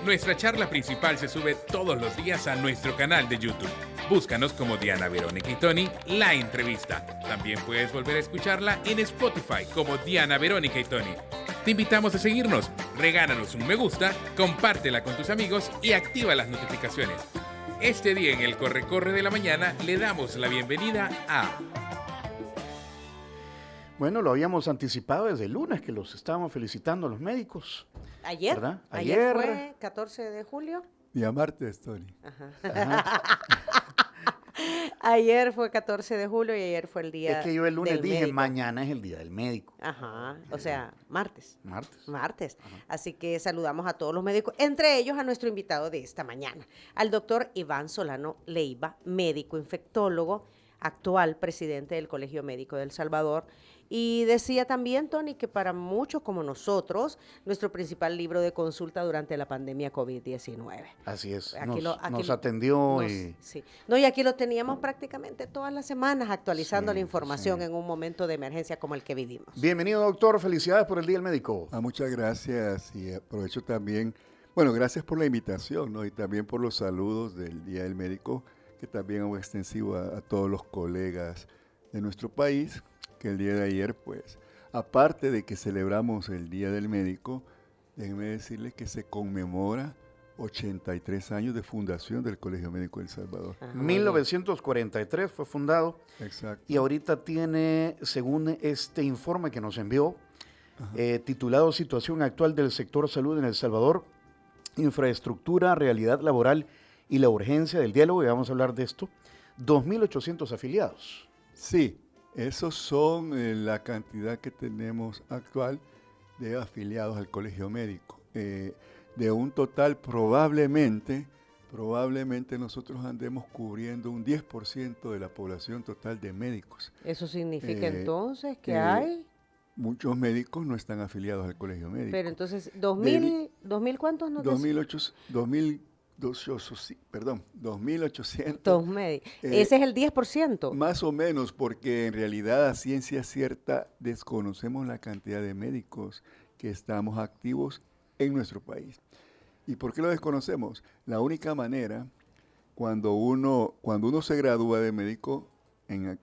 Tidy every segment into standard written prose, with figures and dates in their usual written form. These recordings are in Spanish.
Nuestra charla principal se sube todos los días a nuestro canal de YouTube. Búscanos como Diana, Verónica y Tony, la entrevista. También puedes volver a escucharla en Spotify como Diana, Verónica y Tony. Te invitamos a seguirnos, regálanos un me gusta, compártela con tus amigos y activa las notificaciones. Este día en el Corre-Corre de la Mañana le damos la bienvenida a... Bueno, lo habíamos anticipado desde el lunes, que los estábamos felicitando a los médicos. Ayer, ¿verdad? ayer fue 14 de julio. Día martes, Tony. Ajá. Ayer fue 14 de julio y ayer fue el día Es que yo el lunes del dije, médico. mañana es el día del médico. Ajá, o sea, martes. Martes. Ajá. Así que saludamos a todos los médicos, entre ellos a nuestro invitado de esta mañana, al doctor Iván Solano Leiva, médico infectólogo, actual presidente del Colegio Médico de El Salvador. Y decía también, Tony, que para muchos como nosotros, nuestro principal libro de consulta durante la pandemia COVID-19. Así es, Aquí nos atendió y... Sí. No, y aquí lo teníamos prácticamente todas las semanas actualizando Sí, la información sí. en un momento de emergencia como el que vivimos. Bienvenido, doctor, felicidades por el Día del Médico. Muchas gracias y aprovecho también, bueno, gracias por la invitación, ¿no? Y también por los saludos del Día del Médico, que también hago extensivo a todos los colegas de nuestro país, que el día de ayer, pues, aparte de que celebramos el Día del Médico, déjenme decirles que se conmemora 83 años de fundación del Colegio Médico de El Salvador. Ajá, 1943 fue fundado Exacto. y ahorita tiene, según este informe que nos envió, titulado Situación actual del sector salud en El Salvador, infraestructura, realidad laboral y la urgencia del diálogo, y vamos a hablar de esto, 2.800 afiliados. Sí, esos son la cantidad que tenemos actual de afiliados al Colegio Médico. De un total probablemente nosotros andemos cubriendo un 10% de la población total de médicos. Eso significa entonces que hay... Muchos médicos no están afiliados al Colegio Médico. Pero entonces, ¿2000 cuántos nos decían? 2.800. Dos médicos. Ese es el 10%. Más o menos, porque en realidad a ciencia cierta desconocemos la cantidad de médicos que estamos activos en nuestro país. ¿Y por qué lo desconocemos? La única manera, cuando uno se gradúa de médico, en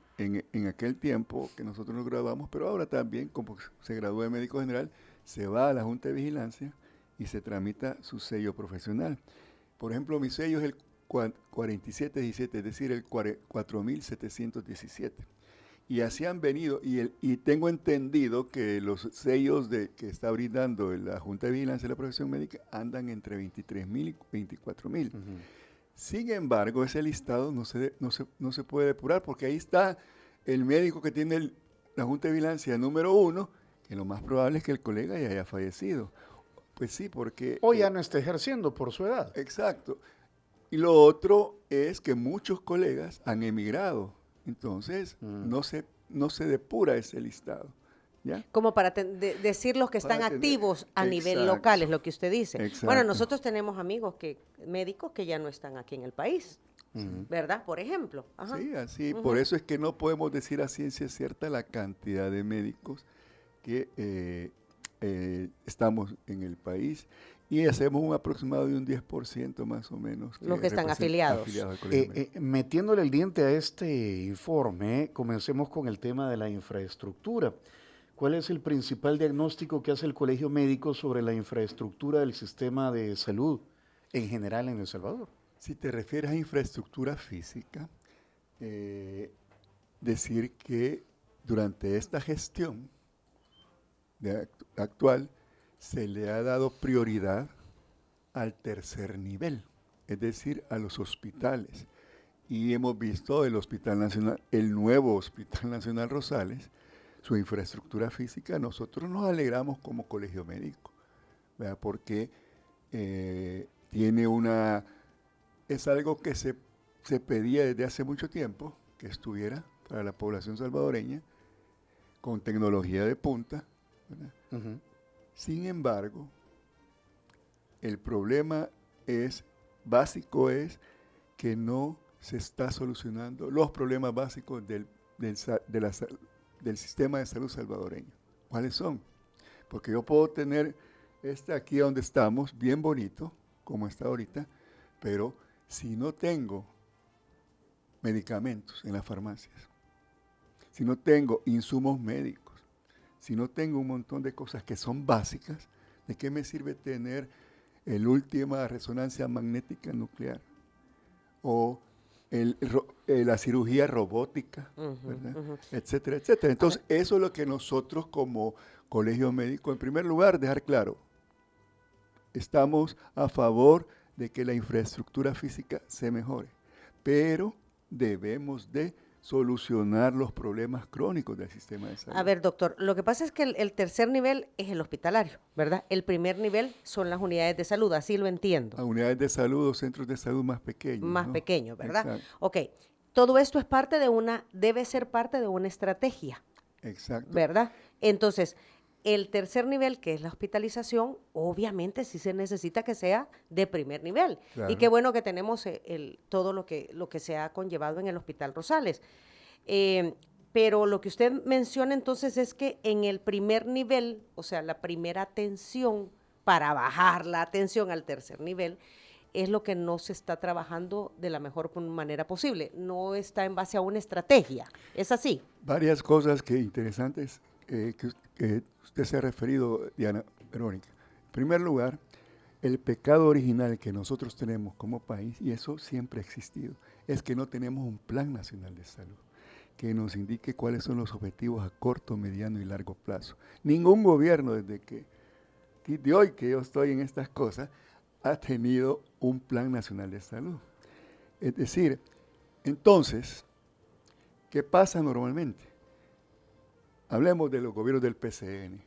aquel tiempo que nosotros nos graduamos, pero ahora también, como se gradúa de médico general, se va a la Junta de Vigilancia y se tramita su sello profesional. Por ejemplo, mi sello es el 4717, es decir, el 4717. Y así han venido, y tengo entendido que los sellos que está brindando la Junta de Vigilancia de la Profesión Médica andan entre 23.000 y 24.000. Sin embargo, ese listado no se puede depurar, porque ahí está el médico que tiene la Junta de Vigilancia número 1, que lo más probable es que el colega ya haya fallecido. Pues sí, porque... O ya no está ejerciendo por su edad. Exacto. Y lo otro es que muchos colegas han emigrado. Entonces, no se depura ese listado. ¿Ya? Como para decir los que están activos a nivel local, es lo que usted dice. Exacto. Bueno, nosotros tenemos amigos médicos que ya no están aquí en el país, ¿verdad? Por ejemplo. Ajá. Sí, así. Por eso es que no podemos decir a ciencia cierta la cantidad de médicos que estamos en el país, y hacemos un aproximado de un 10% más o menos. Los que están afiliados. al Colegio Médico. Metiéndole el diente a este informe, comencemos con el tema de la infraestructura. ¿Cuál es el principal diagnóstico que hace el Colegio Médico sobre la infraestructura del sistema de salud en general en El Salvador? Si te refieres a infraestructura física, decir que durante esta gestión actual se le ha dado prioridad al tercer nivel, es decir, a los hospitales. Y hemos visto el nuevo Hospital Nacional Rosales, su infraestructura física. Nosotros nos alegramos como Colegio Médico, ¿verdad? Porque es algo que se pedía desde hace mucho tiempo, que estuviera para la población salvadoreña, con tecnología de punta, ¿verdad? Sin embargo, el problema básico es que no se está solucionando los problemas básicos del sistema de salud salvadoreño. ¿Cuáles son? Porque yo puedo tener aquí donde estamos, bien bonito, como está ahorita, pero si no tengo medicamentos en las farmacias, si no tengo insumos médicos, si no tengo un montón de cosas que son básicas, ¿de qué me sirve tener el última resonancia magnética nuclear? O la cirugía robótica, ¿verdad? Etcétera, etcétera. Entonces, eso es lo que nosotros como colegio médico, en primer lugar, dejar claro, estamos a favor de que la infraestructura física se mejore, pero debemos de solucionar los problemas crónicos del sistema de salud. A ver, doctor, lo que pasa es que el tercer nivel es el hospitalario, ¿verdad? El primer nivel son las unidades de salud, así lo entiendo. A unidades de salud o centros de salud más pequeños. Más ¿no? pequeños, ¿verdad? Exacto. Ok, todo esto es parte de debe ser parte de una estrategia, Exacto. ¿verdad? Entonces, el tercer nivel, que es la hospitalización, obviamente sí se necesita que sea de primer nivel. Claro. Y qué bueno que tenemos todo lo que se ha conllevado en el Hospital Rosales. Pero lo que usted menciona entonces es que en el primer nivel, o sea, la primera atención, para bajar la atención al tercer nivel, es lo que no se está trabajando de la mejor manera posible. No está en base a una estrategia. ¿Es así? Varias cosas interesantes que usted se ha referido, Diana Verónica. En primer lugar, el pecado original que nosotros tenemos como país, y eso siempre ha existido, es que no tenemos un plan nacional de salud que nos indique cuáles son los objetivos a corto, mediano y largo plazo. Ningún gobierno desde de hoy que yo estoy en estas cosas ha tenido un plan nacional de salud. Es decir, entonces, ¿qué pasa normalmente? Hablemos de los gobiernos del PCN.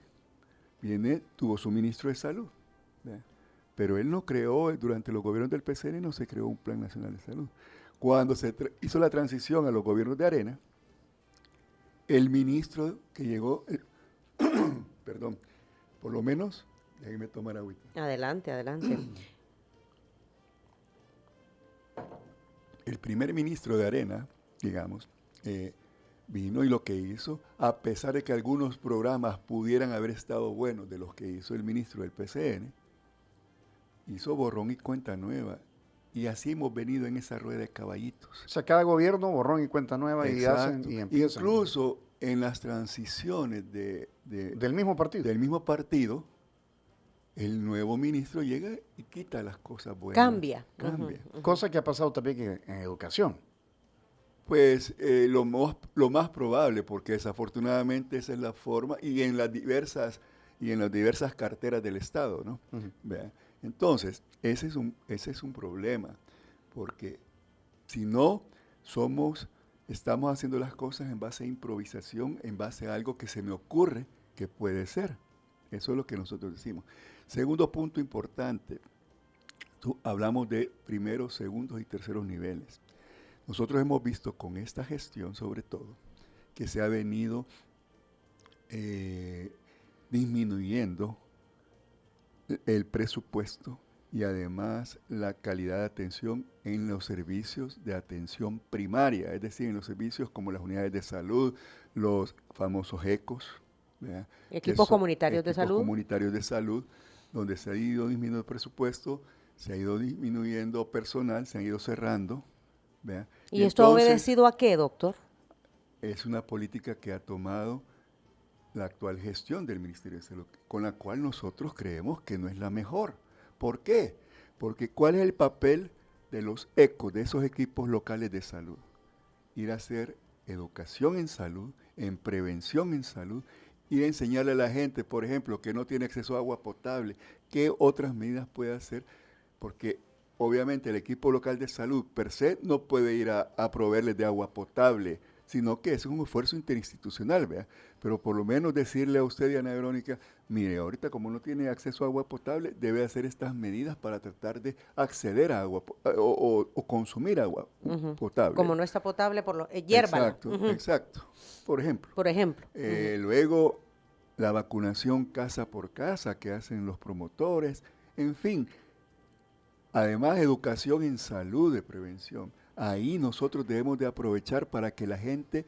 Tuvo su ministro de salud, ¿verdad? Pero él no creó, durante los gobiernos del PCN no se creó un plan nacional de salud. Cuando se hizo la transición a los gobiernos de Arena, el ministro que llegó, perdón, por lo menos, déjenme tomar agüita. Adelante, adelante. El primer ministro de Arena, digamos, vino y lo que hizo, a pesar de que algunos programas pudieran haber estado buenos de los que hizo el ministro del PCN, hizo borrón y cuenta nueva. Y así hemos venido en esa rueda de caballitos. O sea, cada gobierno, borrón y cuenta nueva, y hacen y empiezan. Incluso en las transiciones del mismo partido. Del mismo partido, el nuevo ministro llega y quita las cosas buenas. Cambia. Cosa que ha pasado también en educación. Pues lo más probable, porque desafortunadamente esa es la forma, y en las diversas carteras del Estado, ¿no? ¿Vea? Entonces, ese es un problema, porque si no estamos haciendo las cosas en base a improvisación, en base a algo que se me ocurre que puede ser. Eso es lo que nosotros decimos. Segundo punto importante, hablamos de primeros, segundos y terceros niveles. Nosotros hemos visto con esta gestión, sobre todo, que se ha venido disminuyendo el presupuesto y además la calidad de atención en los servicios de atención primaria, es decir, en los servicios como las unidades de salud, los famosos ECOS, ¿verdad? Equipos comunitarios de salud. Comunitarios de salud, donde se ha ido disminuyendo el presupuesto, se ha ido disminuyendo personal, se han ido cerrando. ¿Verdad? ¿Y esto ha obedecido a qué, doctor? Es una política que ha tomado la actual gestión del Ministerio de Salud, con la cual nosotros creemos que no es la mejor. ¿Por qué? Porque ¿cuál es el papel de los ECOS, de esos equipos locales de salud? Ir a hacer educación en salud, en prevención en salud, ir a enseñarle a la gente, por ejemplo, que no tiene acceso a agua potable, qué otras medidas puede hacer, porque obviamente el equipo local de salud per se no puede ir a proveerles de agua potable, sino que es un esfuerzo interinstitucional, ¿verdad? Pero por lo menos decirle a usted, Diana Verónica, mire, ahorita como no tiene acceso a agua potable, debe hacer estas medidas para tratar de acceder a agua o consumir agua potable. Como no está potable, hiérvala. Exacto, exacto. Por ejemplo. Luego, la vacunación casa por casa que hacen los promotores, en fin. Además, educación en salud de prevención. Ahí nosotros debemos de aprovechar para que la gente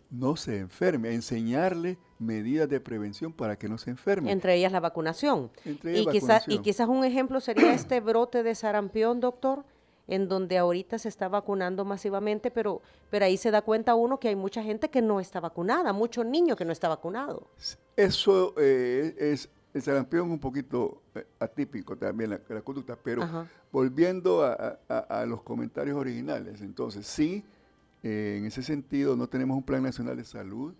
no se enferme, a enseñarle medidas de prevención para que no se enferme. Entre ellas la vacunación. Entre ellas Y vacunación. quizás un ejemplo sería este brote de sarampión, doctor, en donde ahorita se está vacunando masivamente, pero ahí se da cuenta uno que hay mucha gente que no está vacunada, mucho niño que no está vacunado. Eso es el sarampión un poquito atípico también, la conducta, pero Ajá. volviendo a los comentarios originales, entonces sí, en ese sentido no tenemos un plan nacional de salud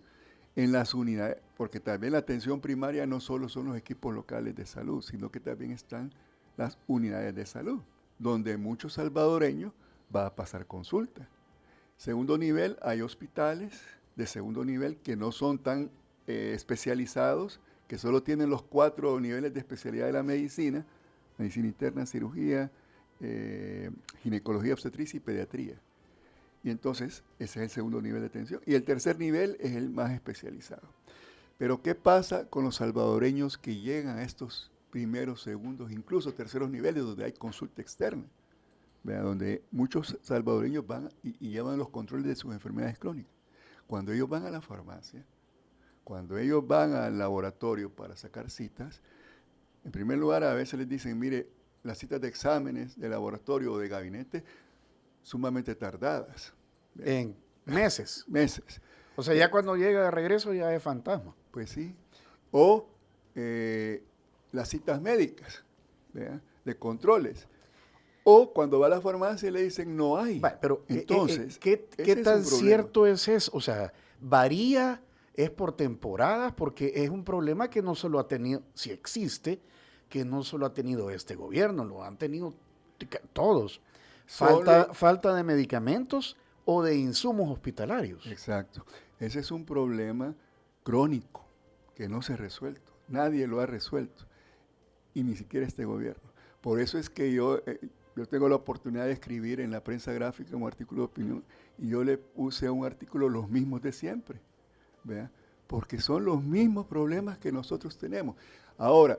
en las unidades, porque también la atención primaria no solo son los equipos locales de salud, sino que también están las unidades de salud, donde muchos salvadoreños van a pasar consulta. Segundo nivel, hay hospitales de segundo nivel que no son tan especializados, que solo tienen los 4 niveles de especialidad de la medicina interna, cirugía, ginecología, obstetricia y pediatría. Y entonces, ese es el segundo nivel de atención. Y el tercer nivel es el más especializado. Pero, ¿qué pasa con los salvadoreños que llegan a estos primeros, segundos, incluso terceros niveles donde hay consulta externa? ¿Verdad? Donde muchos salvadoreños van y llevan los controles de sus enfermedades crónicas. Cuando ellos van a la farmacia, cuando ellos van al laboratorio para sacar citas, en primer lugar a veces les dicen, mire, las citas de exámenes de laboratorio o de gabinete sumamente tardadas. En meses. Meses. O sea, ya cuando llega de regreso ya es fantasma. Pues sí. O las citas médicas, ¿verdad? De controles. O cuando va a la farmacia le dicen no hay. Va, pero entonces, ¿qué ese es tan un problema. cierto es eso? O sea, varía, es por temporadas, porque es un problema que no solo ha tenido, si existe, que no solo ha tenido este gobierno, lo han tenido todos. Falta de medicamentos o de insumos hospitalarios. Exacto. Ese es un problema crónico que no se ha resuelto. Nadie lo ha resuelto. Y ni siquiera este gobierno. Por eso es que yo tengo la oportunidad de escribir en la prensa gráfica un artículo de opinión y yo le puse a un artículo los mismos de siempre. ¿Vea? Porque son los mismos problemas que nosotros tenemos. Ahora,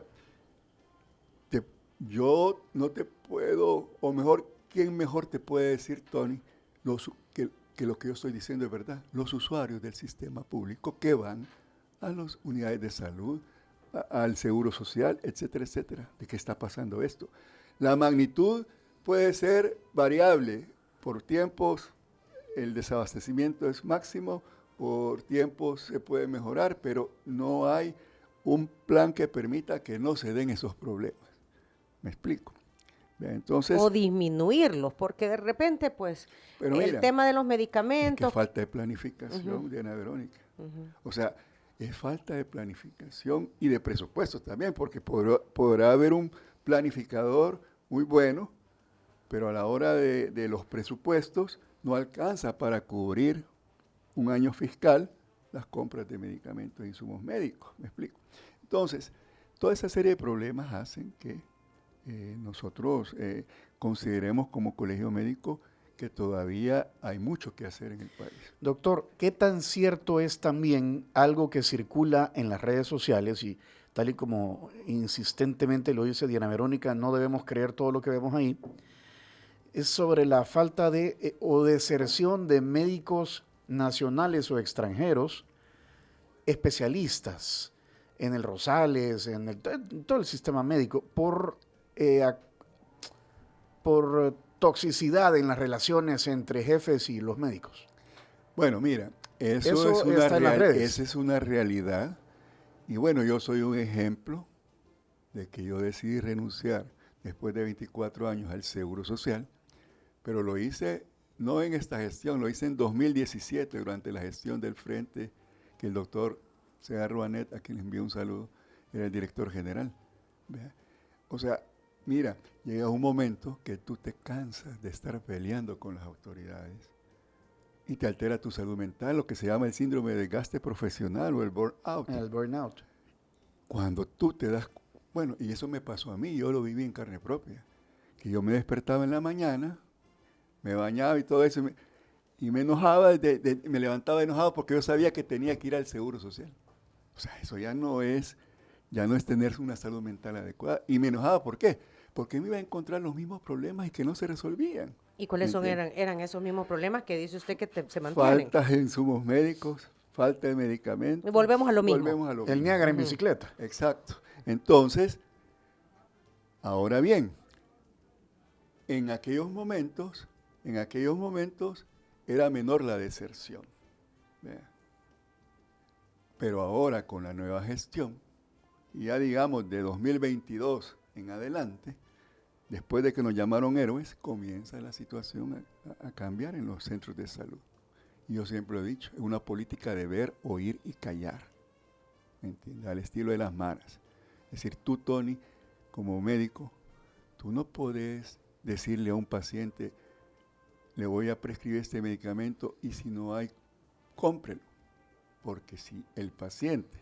yo no te puedo, o mejor, ¿quién mejor te puede decir, Tony, que lo que yo estoy diciendo es verdad? Los usuarios del sistema público que van a las unidades de salud, al seguro social, etcétera, etcétera. ¿De qué está pasando esto? La magnitud puede ser variable. Por tiempos el desabastecimiento es máximo, por tiempos se puede mejorar, pero no hay un plan que permita que no se den esos problemas. ¿Me explico? Entonces, O disminuirlos, porque de repente, pues, pero el mira, tema de los es medicamentos. que falta de planificación, Diana Verónica. O sea, es falta de planificación y de presupuestos también, porque podrá haber un planificador muy bueno, pero a la hora de los presupuestos no alcanza para cubrir un año fiscal las compras de medicamentos e insumos médicos. ¿Me explico? Entonces, toda esa serie de problemas hacen que nosotros consideremos como colegio médico que todavía hay mucho que hacer en el país. Doctor, ¿qué tan cierto es también algo que circula en las redes sociales y tal y como insistentemente lo dice Diana Verónica, no debemos creer todo lo que vemos ahí? Es sobre la falta de o deserción de médicos nacionales o extranjeros especialistas en el Rosales, en todo el sistema médico, por toxicidad en las relaciones entre jefes y los médicos. Bueno, mira, Eso esa es una realidad. Y bueno, yo soy un ejemplo de que yo decidí renunciar después de 24 años al Seguro Social, pero lo hice no en esta gestión, lo hice en 2017 durante la gestión del frente que el doctor Segarra Banet, a quien le envío un saludo, era el director general. ¿Ve? O sea, mira, llega un momento que tú te cansas de estar peleando con las autoridades y te altera tu salud mental, lo que se llama el síndrome de desgaste profesional o el burnout. El burnout. Cuando tú te das, bueno, y eso me pasó a mí, yo lo viví en carne propia, que yo me despertaba en la mañana, me bañaba y todo eso, y me enojaba, me levantaba enojado porque yo sabía que tenía que ir al Seguro Social. O sea, eso ya no es tener una salud mental adecuada. Y me enojaba, ¿por qué? Porque me iba a encontrar los mismos problemas y que no se resolvían. ¿Y cuáles eran esos mismos problemas que dice usted que se mantienen? Faltas de insumos médicos, falta de medicamentos. Volvemos a lo mismo. Volvemos a lo El mismo. Niágara en bicicleta. Exacto. Entonces, ahora bien, en aquellos momentos era menor la deserción. ¿Vea? Pero ahora con la nueva gestión, ya digamos de 2022 en adelante, después de que nos llamaron héroes, comienza la situación a cambiar en los centros de salud. Y yo siempre lo he dicho, es una política de ver, oír y callar, ¿me entiendes? Al estilo de las maras. Es decir, tú, Tony, como médico, tú no puedes decirle a un paciente, le voy a prescribir este medicamento y si no hay, cómprelo. Porque si el paciente,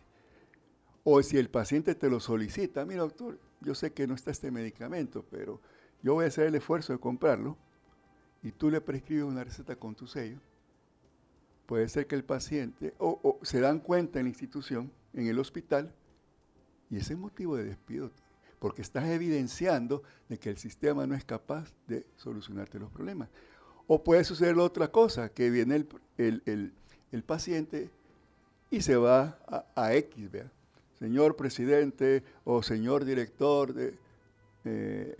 o si el paciente te lo solicita, mira doctor, yo sé que no está este medicamento, pero yo voy a hacer el esfuerzo de comprarlo, y tú le prescribes una receta con tu sello, puede ser que el paciente, o se dan cuenta en la institución, en el hospital, y ese es motivo de despido, porque estás evidenciando de que el sistema no es capaz de solucionarte los problemas. O puede suceder otra cosa, que viene el paciente y se va a X, ¿vea? Señor presidente o señor director del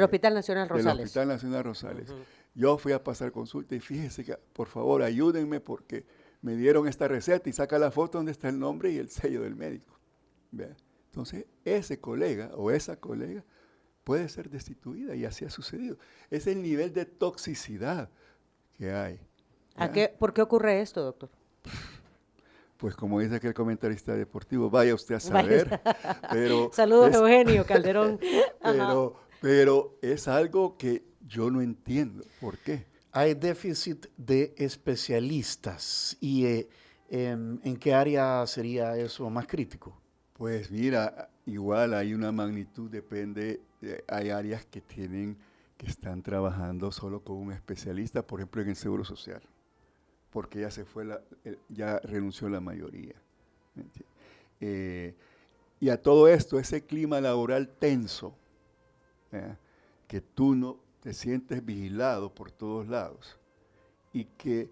Hospital Nacional Rosales. Del Hospital Nacional Rosales. Yo fui a pasar consulta y fíjese que, por favor, ayúdenme porque me dieron esta receta y saca la foto donde está el nombre y el sello del médico. ¿Vea? Entonces, ese colega o esa colega puede ser destituida y así ha sucedido. Es el nivel de toxicidad que hay. ¿Por qué ocurre esto, doctor? Pues como dice aquel comentarista deportivo, vaya usted a saber. Pero saludos, Eugenio Calderón. pero es algo que yo no entiendo. ¿Por qué? Hay déficit de especialistas. ¿Y en qué área sería eso más crítico? Pues mira, igual hay una magnitud, depende, hay áreas que están trabajando solo con un especialista, por ejemplo en el Seguro Social, porque ya se fue, ya renunció la mayoría. ¿Me entiendes? Y a todo esto, ese clima laboral tenso, que tú no te sientes vigilado por todos lados y que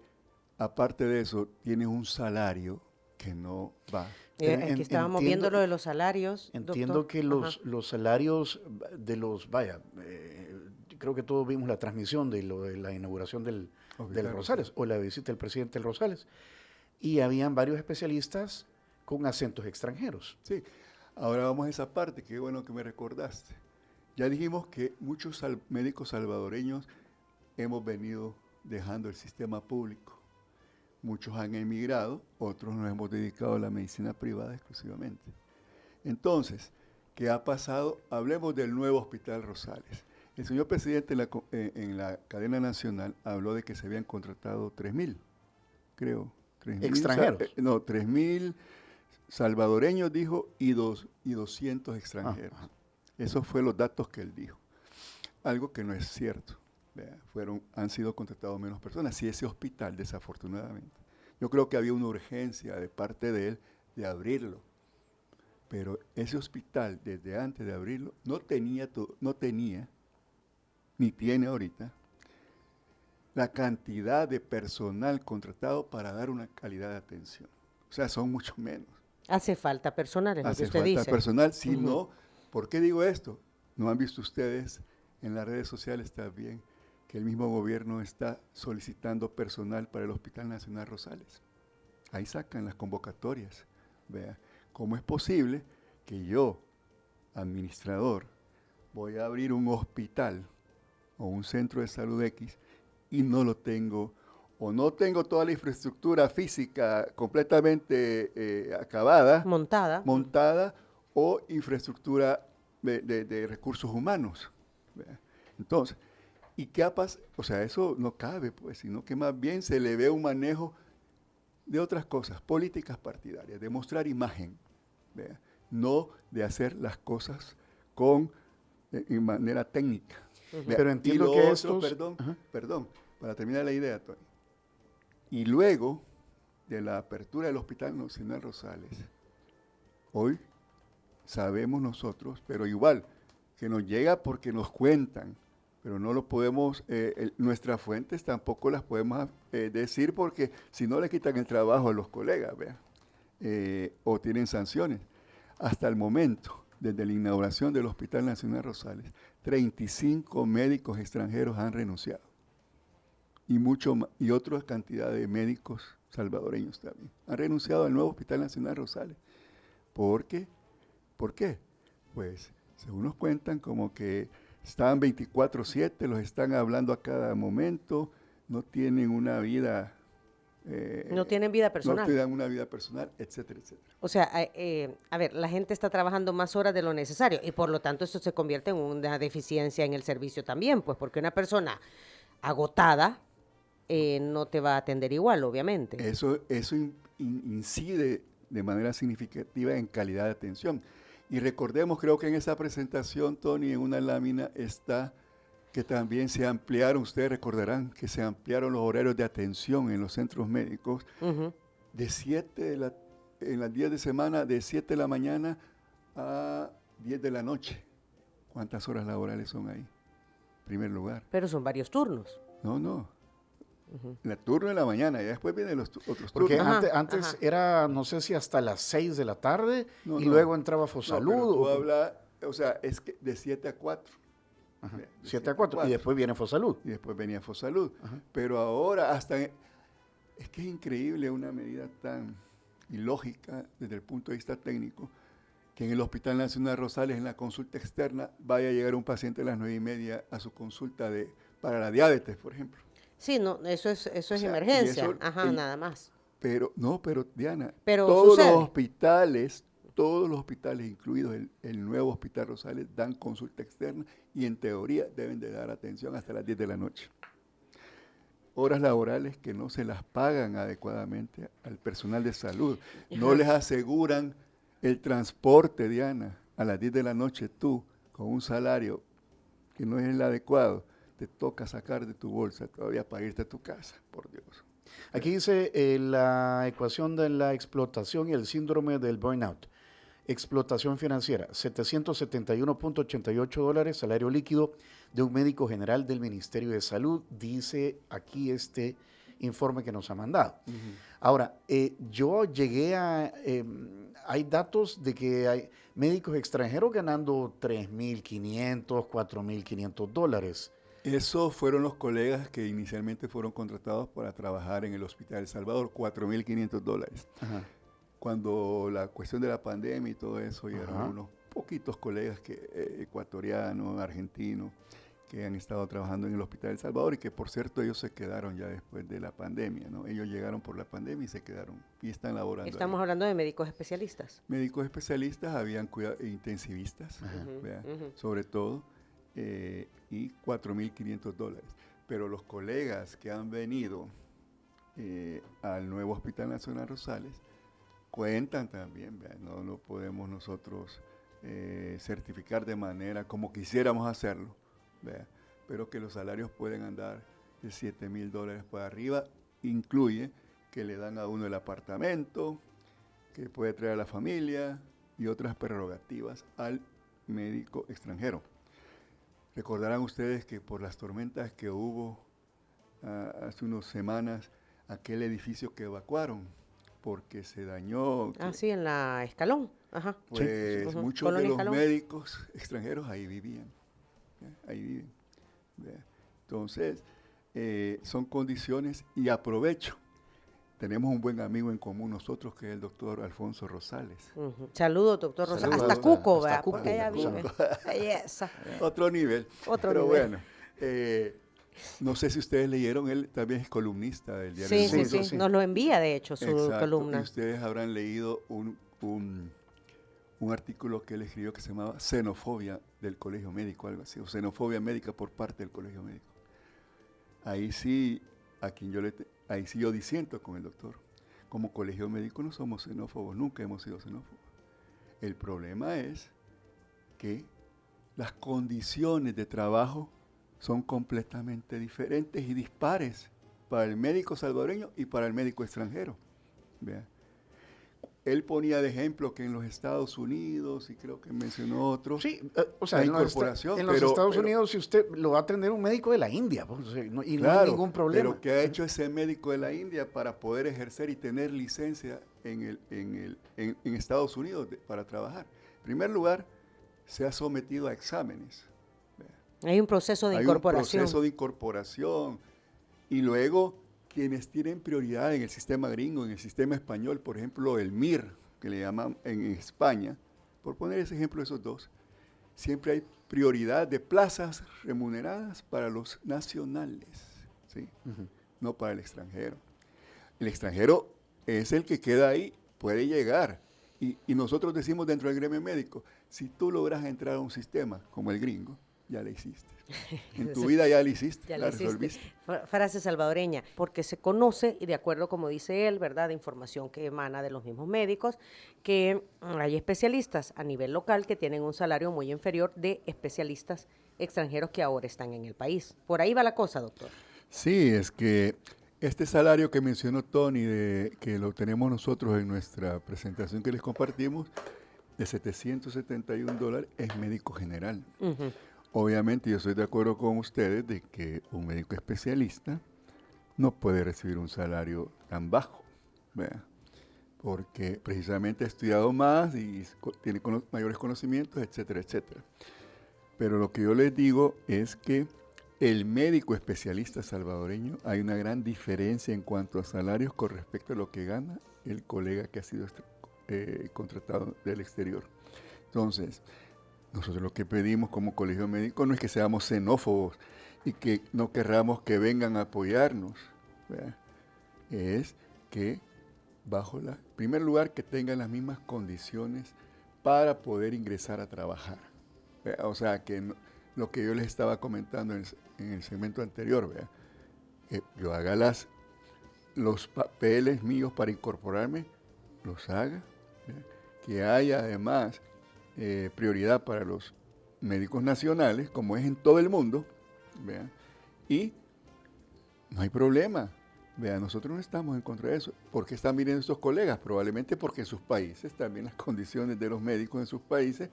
aparte de eso tienes un salario que no va. Aquí estábamos viendo lo de los salarios. Entiendo doctor. que los salarios de creo que todos vimos la transmisión de la inauguración del Rosales o la visita del presidente del Rosales. Y habían varios especialistas con acentos extranjeros. Sí, ahora vamos a esa parte, qué bueno que me recordaste. Ya dijimos que muchos médicos salvadoreños hemos venido dejando el sistema público. Muchos han emigrado, otros nos hemos dedicado a la medicina privada exclusivamente. Entonces, ¿qué ha pasado? Hablemos del nuevo Hospital Rosales. El señor presidente en la cadena nacional habló de que se habían contratado 3,000, creo. 3,000 extranjeros. 3,000 salvadoreños, dijo, y 200 extranjeros. Esos fueron los datos que él dijo. Algo que no es cierto. Han sido contratados menos personas. Sí, ese hospital, desafortunadamente. Yo creo que había una urgencia de parte de él de abrirlo. Pero ese hospital, desde antes de abrirlo, no tenía, ni tiene ahorita, la cantidad de personal contratado para dar una calidad de atención. O sea, son mucho menos. Hace falta personal, es lo que usted Hace dice. falta personal, si no, ¿por qué digo esto? ¿No han visto ustedes en las redes sociales también que el mismo gobierno está solicitando personal para el Hospital Nacional Rosales? Ahí sacan las convocatorias. Vea, ¿cómo es posible que yo, administrador, voy a abrir un hospital o un centro de salud X y no lo tengo, o no tengo toda la infraestructura física completamente acabada, montada, o infraestructura de recursos humanos? ¿Vea? Entonces, ¿y qué ha pasado? O sea, eso no cabe, pues, sino que más bien se le ve un manejo de otras cosas, políticas partidarias, de mostrar imagen, ¿vea? No de hacer las cosas en manera técnica. Pero entiendo que Perdón, para terminar la idea, Tony. Y luego de la apertura del Hospital Nacional Rosales, hoy sabemos nosotros, pero igual, que nos llega porque nos cuentan pero no lo podemos, nuestras fuentes tampoco las podemos decir porque si no le quitan el trabajo a los colegas, ¿vea? O tienen sanciones. Hasta el momento, desde la inauguración del Hospital Nacional Rosales, 35 médicos extranjeros han renunciado y otra cantidad de médicos salvadoreños también han renunciado al nuevo Hospital Nacional Rosales. ¿Por qué? Pues, según nos cuentan, como que están 24/7, los están hablando a cada momento, no tienen una vida... no tienen vida personal. No tienen una vida personal, etcétera, etcétera. O sea, a ver, la gente está trabajando más horas de lo necesario y por lo tanto eso se convierte en una deficiencia en el servicio también, pues porque una persona agotada no te va a atender igual, obviamente. Eso incide de manera significativa en calidad de atención. Y recordemos, creo que en esa presentación, Tony, en una lámina está que también se ampliaron, ustedes recordarán que se ampliaron los horarios de atención en los centros médicos de en las 10 de semana, de 7 de la mañana a 10 de la noche. ¿Cuántas horas laborales son ahí? En primer lugar. Pero son varios turnos. No. El turno de la mañana y después vienen los otros Porque turnos. antes era, no sé si hasta las 6 de la tarde y No. luego entraba Fosalud. No, pero tú hablas, o sea, es que de 7 a 4. Ajá, 7 a 4 y después viene Fosalud. Y después venía Fosalud. Pero ahora es que es increíble una medida tan ilógica desde el punto de vista técnico que en el Hospital Nacional Rosales, en la consulta externa, vaya a llegar un paciente a las 9:30 a su consulta para la diabetes, por ejemplo. Sí, no, eso es sea, emergencia. y eso, Nada más. Pero Diana, Pero todos sucede. los hospitales, incluidos el nuevo Hospital Rosales, dan consulta externa y en teoría deben de dar atención hasta las 10 de la noche. Horas laborales que no se las pagan adecuadamente al personal de salud. No les aseguran el transporte, Diana, a las 10 de la noche tú, con un salario que no es el adecuado, te toca sacar de tu bolsa todavía para irte a tu casa, por Dios. Aquí dice la ecuación de la explotación y el síndrome del burnout. Explotación financiera, $771.88 salario líquido de un médico general del Ministerio de Salud, dice aquí este informe que nos ha mandado. Ahora, yo llegué hay datos de que hay médicos extranjeros ganando $3.500, $4.500. Esos fueron los colegas que inicialmente fueron contratados para trabajar en el Hospital El Salvador, $4.500. Ajá. Cuando la cuestión de la pandemia y todo eso, llegaron unos poquitos colegas ecuatorianos, argentinos, que han estado trabajando en el Hospital El Salvador y que, por cierto, ellos se quedaron ya después de la pandemia, ¿no? Ellos llegaron por la pandemia y se quedaron y están laborando. Estamos ahí. hablando de médicos especialistas. Médicos especialistas, habían intensivistas, sobre todo, y $4.500. Pero los colegas que han venido al nuevo Hospital Nacional Rosales cuentan también, no podemos nosotros certificar de manera como quisiéramos hacerlo, pero que los salarios pueden andar de $7.000 para arriba, incluye que le dan a uno el apartamento, que puede traer a la familia y otras prerrogativas al médico extranjero. Recordarán ustedes que por las tormentas que hubo hace unas semanas, aquel edificio que evacuaron, porque se dañó. Sí, en la Escalón. Ajá. Pues muchos Colonia de los Escalón. médicos extranjeros ahí vivían. Ahí viven. Entonces, son condiciones y aprovecho. Tenemos un buen amigo en común nosotros que es el doctor Alfonso Rosales. Saludos, doctor Rosales. Saludos, Hasta Cuco, hasta ¿verdad? Cuco, Porque allá Cuco. vive. Belleza. Otro nivel. Otro nivel. Bueno, no sé si ustedes leyeron, él también es columnista del diario Sí, El Mundo. sí. Nos lo envía, de hecho, su Exacto, columna. y ustedes habrán leído un artículo que él escribió que se llamaba Xenofobia del Colegio Médico, algo así, o Xenofobia Médica por parte del Colegio Médico. Ahí sí, ahí sí yo disiento con el doctor. Como colegio médico no somos xenófobos, nunca hemos sido xenófobos. El problema es que las condiciones de trabajo son completamente diferentes y dispares para el médico salvadoreño y para el médico extranjero. ¿Vea? él ponía de ejemplo que en los Estados Unidos, y creo que mencionó otros, Sí, o sea, la en incorporación. en los Estados Unidos, si usted lo va a atender un médico de la India, pues, o sea, y no hay ningún problema. Pero ¿qué ha hecho ese médico de la India para poder ejercer y tener licencia en Estados Unidos para trabajar? En primer lugar, se ha sometido a exámenes. Hay un proceso de incorporación. Hay un proceso de incorporación. Y luego, quienes tienen prioridad en el sistema gringo, en el sistema español, por ejemplo, el MIR, que le llaman en España, por poner ese ejemplo de esos dos, siempre hay prioridad de plazas remuneradas para los nacionales, ¿sí? No para el extranjero. El extranjero es el que queda ahí, puede llegar. Y nosotros decimos dentro del gremio médico, si tú logras entrar a un sistema como el gringo, ya le hiciste. En tu vida ya le hiciste, Ya la lo hiciste. resolviste. Frase salvadoreña, porque se conoce, y de acuerdo como dice él, ¿verdad?, de información que emana de los mismos médicos, que hay especialistas a nivel local que tienen un salario muy inferior de especialistas extranjeros que ahora están en el país. Por ahí va la cosa, doctor. Sí, es que este salario que mencionó Tony, que lo tenemos nosotros en nuestra presentación que les compartimos, de $771, es médico general. Uh-huh. Obviamente yo estoy de acuerdo con ustedes de que un médico especialista no puede recibir un salario tan bajo, ¿verdad? Porque precisamente ha estudiado más y tiene mayores conocimientos, etcétera, etcétera. Pero lo que yo les digo es que el médico especialista salvadoreño, hay una gran diferencia en cuanto a salarios con respecto a lo que gana el colega que ha sido contratado del exterior. Entonces, nosotros lo que pedimos como colegio médico no es que seamos xenófobos y que no querramos que vengan a apoyarnos, ¿verdad? Es que en primer lugar, que tengan las mismas condiciones para poder ingresar a trabajar, ¿verdad? O sea, que lo que yo les estaba comentando en el segmento anterior, ¿verdad? Que yo haga los papeles míos para incorporarme, los haga, ¿verdad? Que haya además prioridad para los médicos nacionales, como es en todo el mundo, ¿verdad? Y no hay problema. Vean, nosotros no estamos en contra de eso. ¿Por qué están viniendo estos colegas? Probablemente porque en sus países también las condiciones de los médicos en sus países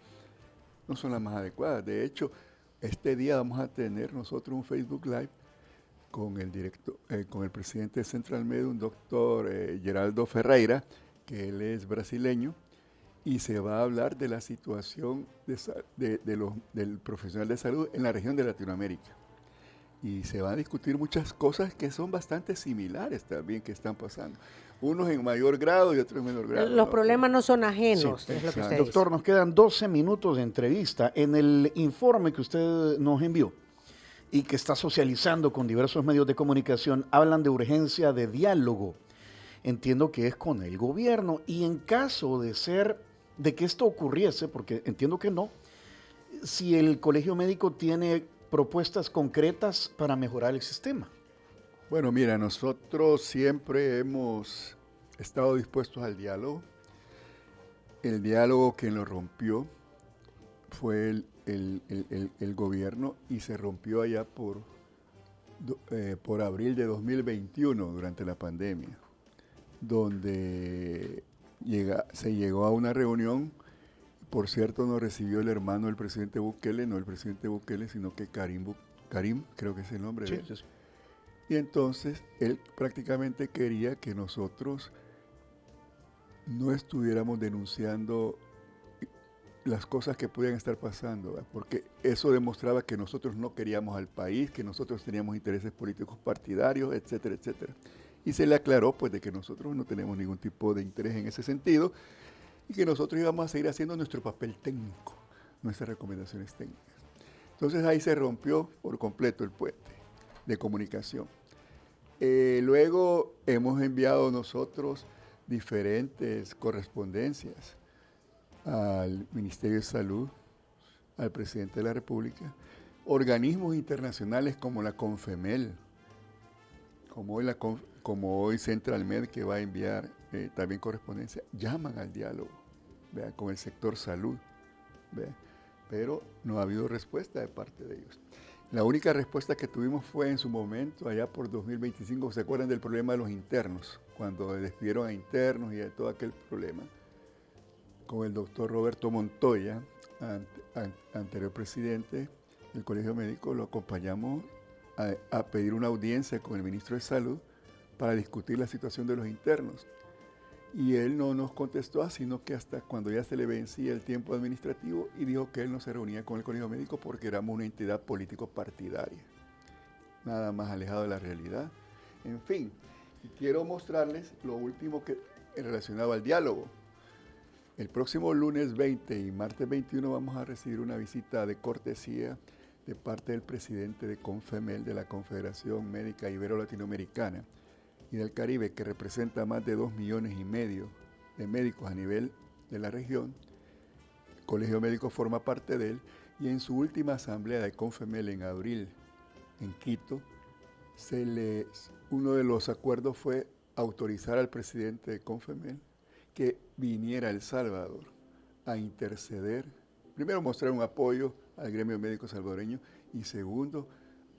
no son las más adecuadas. De hecho, este día vamos a tener nosotros un Facebook Live con el presidente de Central Med, un doctor Geraldo Ferreira, que él es brasileño, y se va a hablar de la situación del profesional de salud en la región de Latinoamérica. Y se van a discutir muchas cosas que son bastante similares también que están pasando. Unos en mayor grado y otros en menor grado. Los problemas no son ajenos, Sí, es lo que usted doctor, dice. nos quedan 12 minutos de entrevista. En el informe que usted nos envió y que está socializando con diversos medios de comunicación, hablan de urgencia de diálogo. Entiendo que es con el gobierno. Y en caso de que esto ocurriese, porque entiendo que no, si el colegio médico tiene propuestas concretas para mejorar el sistema. Bueno, mira, nosotros siempre hemos estado dispuestos al diálogo. El diálogo que lo rompió fue el gobierno y se rompió allá por abril de 2021, durante la pandemia, donde se llegó a una reunión. Por cierto, nos recibió el hermano del presidente Bukele, no el presidente Bukele, sino que Karim, creo que es el nombre de él. Sí. Y entonces él prácticamente quería que nosotros no estuviéramos denunciando las cosas que podían estar pasando, ¿verdad? Porque eso demostraba que nosotros no queríamos al país, que nosotros teníamos intereses políticos partidarios, etcétera, etcétera. Y se le aclaró pues de que nosotros no tenemos ningún tipo de interés en ese sentido, y que nosotros íbamos a seguir haciendo nuestro papel técnico, nuestras recomendaciones técnicas. Entonces ahí se rompió por completo el puente de comunicación. Luego hemos enviado nosotros diferentes correspondencias al Ministerio de Salud, al Presidente de la República, organismos internacionales como la CONFEMEL, como hoy Central Med, que va a enviar también correspondencia, llaman al diálogo, ¿vea?, con el sector salud, ¿vea?, pero no ha habido respuesta de parte de ellos. La única respuesta que tuvimos fue en su momento, allá por 2025, ¿se acuerdan del problema de los internos? Cuando despidieron a internos y de todo aquel problema. Con el doctor Roberto Montoya, anterior presidente del Colegio Médico, lo acompañamos a pedir una audiencia con el ministro de Salud para discutir la situación de los internos. Y él no nos contestó, sino que hasta cuando ya se le vencía el tiempo administrativo y dijo que él no se reunía con el Colegio Médico porque éramos una entidad político-partidaria. Nada más alejado de la realidad. En fin, y quiero mostrarles lo último que relacionado al diálogo. El próximo lunes 20 y martes 21 vamos a recibir una visita de cortesía de parte del presidente de CONFEMEL, de la Confederación Médica Ibero-Latinoamericana y del Caribe, que representa más de 2,5 millones de médicos a nivel de la región. El Colegio Médico forma parte de él, y en su última asamblea de CONFEMEL en abril en Quito, uno de los acuerdos fue autorizar al presidente de CONFEMEL que viniera a El Salvador a interceder, primero mostrar un apoyo al gremio médico salvadoreño y segundo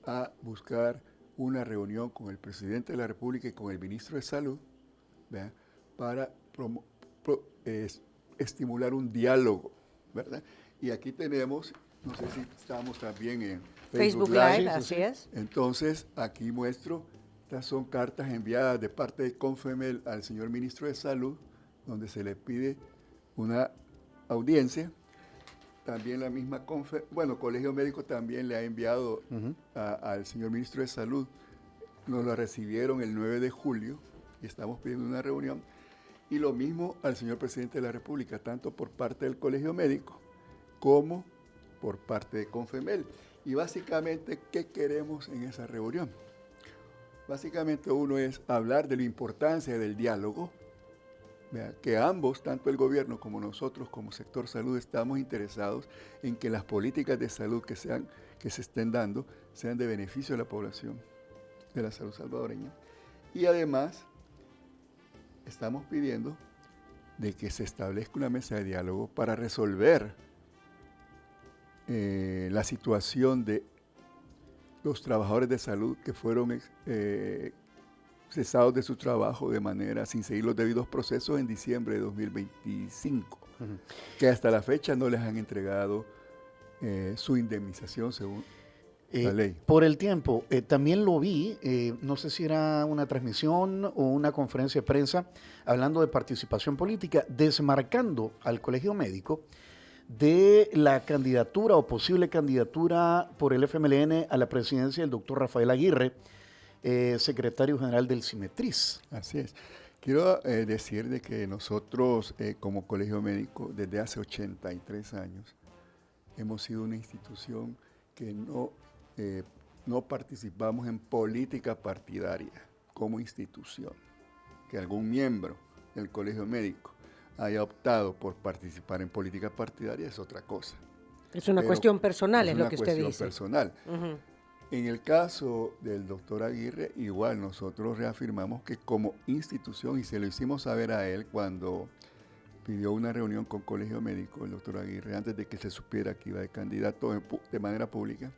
a buscar una reunión con el presidente de la República y con el ministro de Salud, ¿verdad?, para estimular un diálogo, ¿verdad? Y aquí tenemos, no sé si estamos también en Facebook Live, así es. Entonces, aquí muestro, estas son cartas enviadas de parte de CONFEMEL al señor ministro de Salud, donde se le pide una audiencia. También la misma Colegio Médico también le ha enviado al señor ministro de Salud. Nos la recibieron el 9 de julio y estamos pidiendo una reunión. Y lo mismo al señor presidente de la República, tanto por parte del Colegio Médico como por parte de CONFEMEL. Y básicamente, ¿qué queremos en esa reunión? Básicamente uno es hablar de la importancia del diálogo, que ambos, tanto el gobierno como nosotros como sector salud, estamos interesados en que las políticas de salud que se estén dando sean de beneficio de la población, de la salud salvadoreña. Y además, estamos pidiendo de que se establezca una mesa de diálogo para resolver la situación de los trabajadores de salud que fueron cesados de su trabajo de manera sin seguir los debidos procesos en diciembre de 2025, que hasta la fecha no les han entregado su indemnización según la ley. Por el tiempo, también lo vi, no sé si era una transmisión o una conferencia de prensa, hablando de participación política, desmarcando al Colegio Médico de la candidatura o posible candidatura por el FMLN a la presidencia del doctor Rafael Aguirre, secretario general del CIMETRIS. Así es. Quiero decir de que nosotros como Colegio Médico desde hace 83 años hemos sido una institución que no participamos en política partidaria como institución. Que algún miembro del Colegio Médico haya optado por participar en política partidaria es otra cosa. Es una cuestión personal, es lo que usted dice. Es una cuestión personal. En el caso del doctor Aguirre, igual nosotros reafirmamos que como institución, y se lo hicimos saber a él cuando pidió una reunión con Colegio Médico, el doctor Aguirre, antes de que se supiera que iba de candidato de manera pública,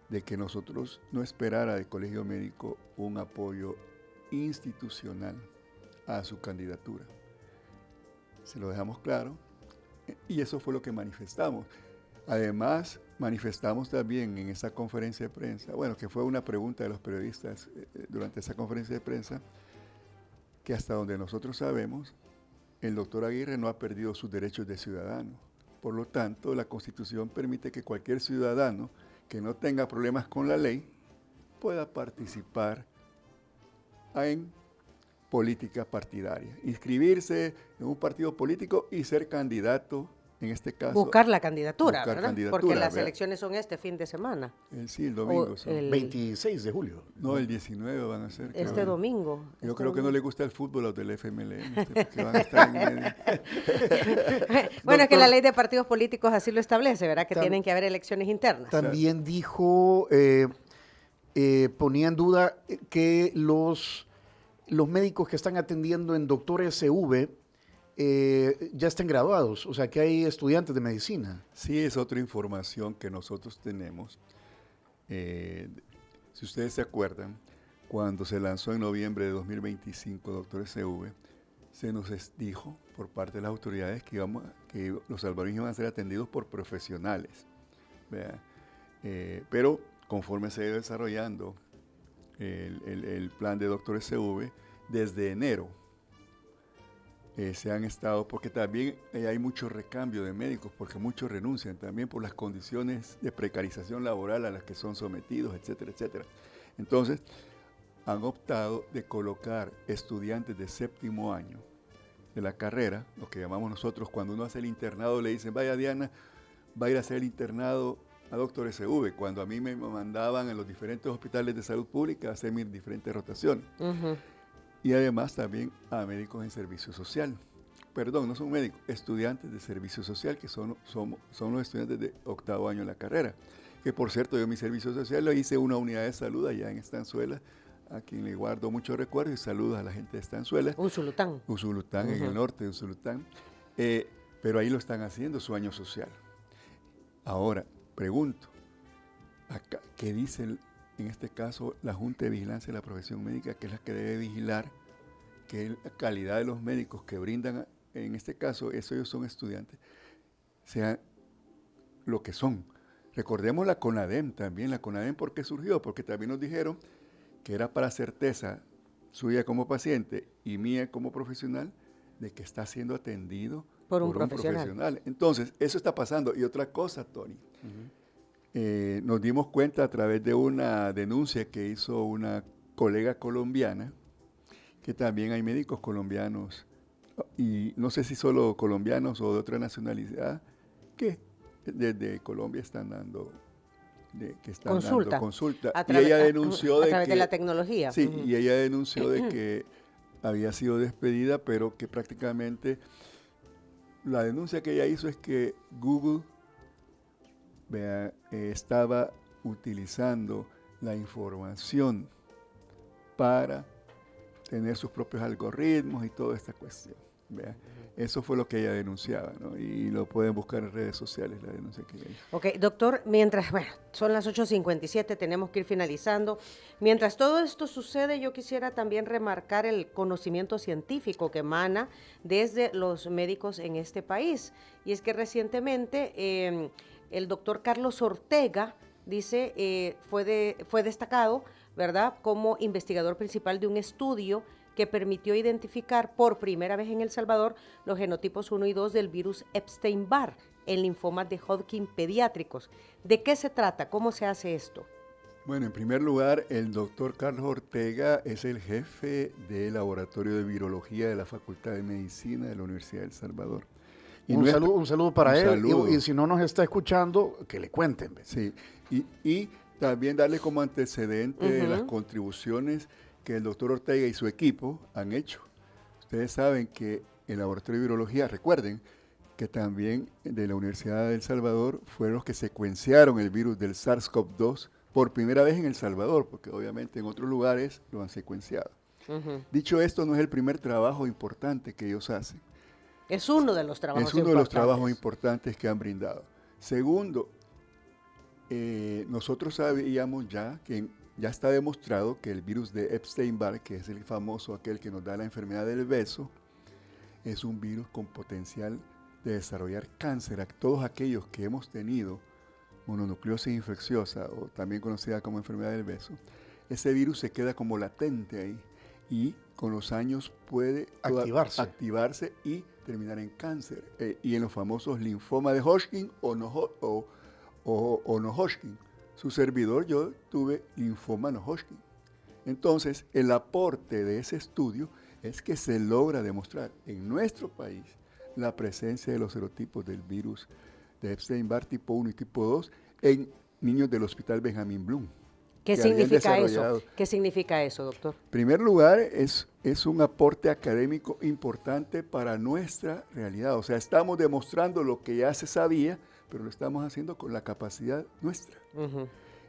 de que nosotros no esperara del Colegio Médico un apoyo institucional a su candidatura. Se lo dejamos claro y eso fue lo que manifestamos. Además, manifestamos también en esa conferencia de prensa, bueno, que fue una pregunta de los periodistas durante esa conferencia de prensa, que hasta donde nosotros sabemos, el doctor Aguirre no ha perdido sus derechos de ciudadano. Por lo tanto, la Constitución permite que cualquier ciudadano que no tenga problemas con la ley pueda participar en política partidaria, inscribirse en un partido político y ser candidato, en este caso. Buscar la candidatura, buscar ¿verdad? candidatura, porque las ¿verdad? elecciones son este fin de semana. Sí, el domingo. El 26 de julio. No, el 19 van a ser. Este domingo. Yo creo que no le gusta el fútbol a los del FMLN, porque van a estar en medio. Bueno, es que la ley de partidos políticos así lo establece, ¿verdad? Que tienen que haber elecciones internas. También dijo, ponía en duda que los médicos que están atendiendo en Doctor SV ya están graduados, o sea que hay estudiantes de medicina. Sí, es otra información que nosotros tenemos. Si ustedes se acuerdan, cuando se lanzó en noviembre de 2025 Doctor SV, se nos dijo por parte de las autoridades que los salvadoreños iban a ser atendidos por profesionales. Pero conforme se ha ido desarrollando el plan de Doctor SV, desde enero se han estado, porque también hay mucho recambio de médicos, porque muchos renuncian también por las condiciones de precarización laboral a las que son sometidos, etcétera, etcétera. Entonces, han optado de colocar estudiantes de 7º año de la carrera, lo que llamamos nosotros cuando uno hace el internado, le dicen, vaya Diana, va a ir a hacer el internado a Doctor SV, cuando a mí me mandaban en los diferentes hospitales de salud pública a hacer mis diferentes rotaciones. Ujú. Y además también a médicos en servicio social. Perdón, no son médicos, estudiantes de servicio social, que son los estudiantes de 8º año en la carrera. Que por cierto, yo mi servicio social lo hice en una unidad de salud allá en Estanzuela, a quien le guardo muchos recuerdos y saludos a la gente de Estanzuela. Usulután. Usulután, en el norte de Usulután. Pero ahí lo están haciendo, su año social. Ahora, pregunto, acá, ¿qué dice en este caso la Junta de Vigilancia de la Profesión Médica, que es la que debe vigilar que la calidad de los médicos que brindan, en este caso, ellos son estudiantes, sean lo que son? Recordemos la CONADEM también. La CONADEM, ¿por qué surgió? Porque también nos dijeron que era para certeza suya como paciente y mía como profesional de que está siendo atendido Por un profesional. Entonces, eso está pasando. Y otra cosa, Tony, nos dimos cuenta a través de una denuncia que hizo una colega colombiana, que también hay médicos colombianos, y no sé si solo colombianos o de otra nacionalidad, que desde Colombia están dando consulta. Y ella denunció a través de la tecnología. Sí, y ella denunció de que había sido despedida, pero que prácticamente la denuncia que ella hizo es que Google estaba utilizando la información para tener sus propios algoritmos y toda esta cuestión. ¿Vea? Eso fue lo que ella denunciaba, ¿no? Y lo pueden buscar en redes sociales, la denuncia que ella hizo. Ok, doctor, son las 8:57, tenemos que ir finalizando. Mientras todo esto sucede, yo quisiera también remarcar el conocimiento científico que emana desde los médicos en este país. Y es que recientemente el doctor Carlos Ortega, dice, fue destacado, ¿verdad?, como investigador principal de un estudio que permitió identificar por primera vez en El Salvador los genotipos 1 y 2 del virus Epstein-Barr en linfomas de Hodgkin pediátricos. ¿De qué se trata? ¿Cómo se hace esto? Bueno, en primer lugar, el doctor Carlos Ortega es el jefe del Laboratorio de Virología de la Facultad de Medicina de la Universidad de El Salvador. Y un saludo para él. Saludo. Y si no nos está escuchando, que le cuenten. Sí, y también darle como antecedente las contribuciones que el doctor Ortega y su equipo han hecho. Ustedes saben que el Laboratorio de Virología, recuerden que también de la Universidad de El Salvador fueron los que secuenciaron el virus del SARS-CoV-2 por primera vez en El Salvador, porque obviamente en otros lugares lo han secuenciado. Dicho esto, no es el primer trabajo importante que ellos hacen. Es uno de los trabajos importantes. Es uno de los trabajos importantes que han brindado. Segundo, nosotros sabíamos ya que ya está demostrado que el virus de Epstein-Barr, que es el famoso, aquel que nos da la enfermedad del beso, es un virus con potencial de desarrollar cáncer. A todos aquellos que hemos tenido mononucleosis infecciosa, o también conocida como enfermedad del beso, ese virus se queda como latente ahí y con los años puede activarse y terminar en cáncer. Y en los famosos linfomas de Hodgkin o no Hodgkin. Su servidor, yo tuve linfoma no Hodgkin. Entonces, el aporte de ese estudio es que se logra demostrar en nuestro país la presencia de los serotipos del virus de Epstein-Barr tipo 1 y tipo 2 en niños del Hospital Benjamín Bloom. ¿Qué significa eso? ¿Qué significa eso, doctor? En primer lugar, es un aporte académico importante para nuestra realidad. O sea, estamos demostrando lo que ya se sabía, pero lo estamos haciendo con la capacidad nuestra.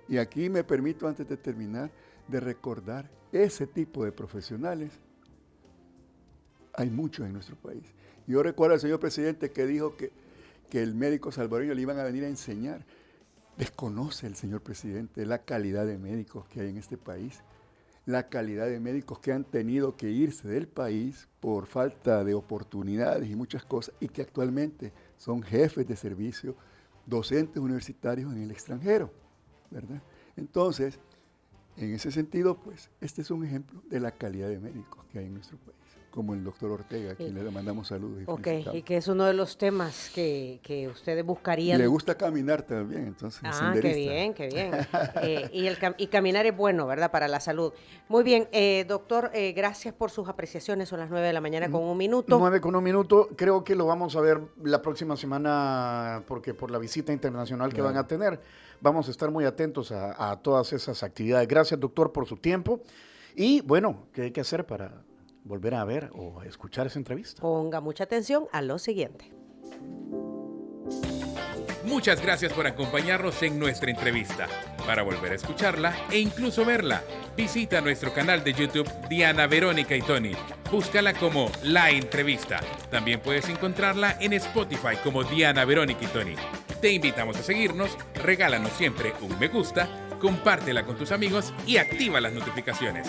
Y aquí me permito, antes de terminar, de recordar ese tipo de profesionales. Hay muchos en nuestro país. Yo recuerdo al señor presidente que dijo que el médico salvadoreño le iban a venir a enseñar. desconoce el señor presidente la calidad de médicos que hay en este país, la calidad de médicos que han tenido que irse del país por falta de oportunidades y muchas cosas, y que actualmente son jefes de servicio, docentes universitarios en el extranjero, ¿verdad? Entonces, en ese sentido, pues, este es un ejemplo de la calidad de médicos que hay en nuestro país, como el doctor Ortega, a quien le mandamos saludos y felicitamos. Y que es uno de los temas que ustedes buscarían. Le gusta caminar también, entonces. Qué bien, qué bien. Y caminar es bueno, ¿verdad? Para la salud. Muy bien, doctor, gracias por sus apreciaciones. Son las 9 de la mañana con 1 minuto. 9:01. Creo que lo vamos a ver la próxima semana, porque por la visita internacional que van a tener, vamos a estar muy atentos a todas esas actividades. Gracias, doctor, por su tiempo. Y bueno, ¿qué hay que hacer para volver a ver o a escuchar esa entrevista? Ponga mucha atención a lo siguiente. Muchas gracias por acompañarnos en nuestra entrevista. Para volver a escucharla e incluso verla, visita nuestro canal de YouTube Diana Verónica y Tony. Búscala como La Entrevista. También puedes encontrarla en Spotify como Diana Verónica y Tony. Te invitamos a seguirnos, regálanos siempre un me gusta, compártela con tus amigos y activa las notificaciones.